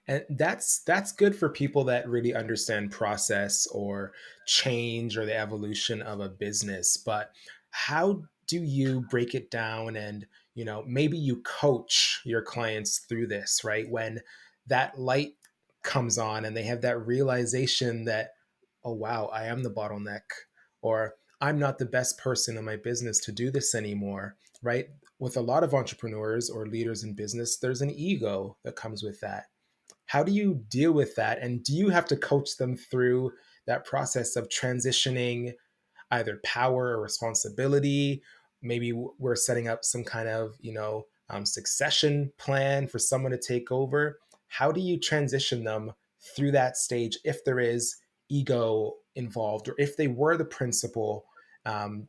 And that's good for people that really understand process or change or the evolution of a business. But how do you break it down and, maybe you coach your clients through this, right? When that light comes on and they have that realization that, oh wow, I am the bottleneck, or I'm not the best person in my business to do this anymore, right? With a lot of entrepreneurs or leaders in business, there's an ego that comes with that. How do you deal with that? And do you have to coach them through that process of transitioning either power or responsibility? Maybe we're setting up some kind of, succession plan for someone to take over. How do you transition them through that stage if there is ego involved, or if they were the principal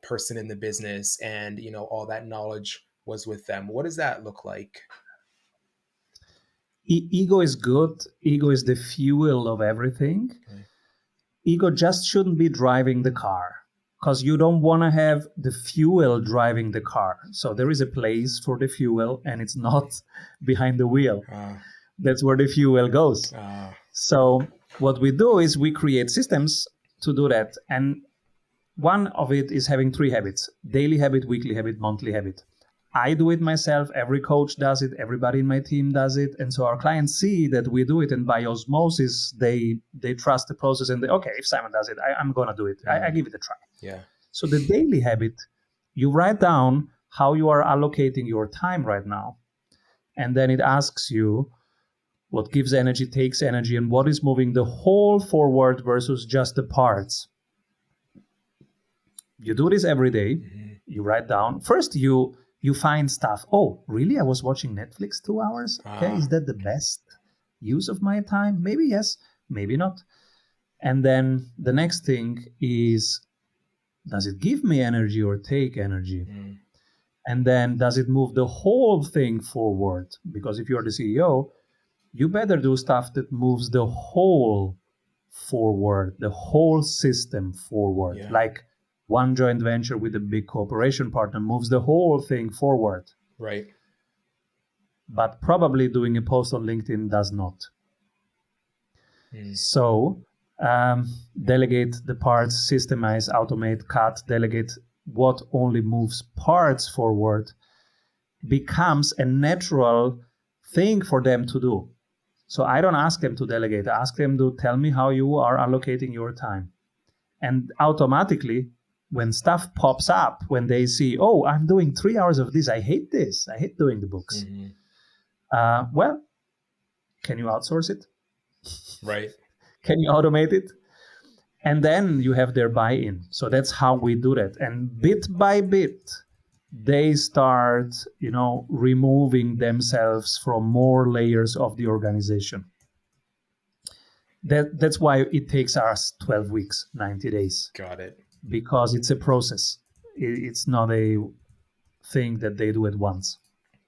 person in the business and, all that knowledge was with them? What does that look like? Ego is good. Ego is the fuel of everything. Okay. Ego just shouldn't be driving the car, because you don't want to have the fuel driving the car. So there is a place for the fuel, and it's not behind the wheel. Uh, That's where the fuel goes. uh, So what we do is we create systems to do that. And one of it is having 3 habits: daily habit, weekly habit, monthly habit. I do it myself. Every coach does it. Everybody in my team does it. And so our clients see that we do it. And by osmosis, they trust the process. And okay, if Simon does it, I'm going to do it. I give it a try. yeah. So the daily habit, you write down how you are allocating your time right now. And then it asks you what gives energy, takes energy, and what is moving the whole forward versus just the parts. You do this every day. Mm-hmm. You write down. First, you find stuff. Oh, really? I was watching Netflix 2 hours? Okay, is that the best use of my time? Maybe yes, maybe not. And then the next thing is, does it give me energy or take energy? Mm. And then does it move the whole thing forward? Because if you're the CEO, you better do stuff that moves the whole forward, the whole system forward. Yeah. Like one joint venture with a big cooperation partner moves the whole thing forward. Right. But probably doing a post on LinkedIn does not. Mm. So delegate the parts, systemize, automate, cut, delegate what only moves parts forward becomes a natural thing for them to do. So I don't ask them to delegate. I ask them to tell me how you are allocating your time. And automatically, when stuff pops up, when they see, oh, I'm doing 3 hours of this, I hate this, I hate doing the books. Mm-hmm. Well, can you outsource it? Right. Can you automate it? And then you have their buy-in. So that's how we do that. And bit by bit, they start, removing themselves from more layers of the organization. That's why it takes us 12 weeks, 90 days. Got it. Because it's a process. It's not a thing that they do at once.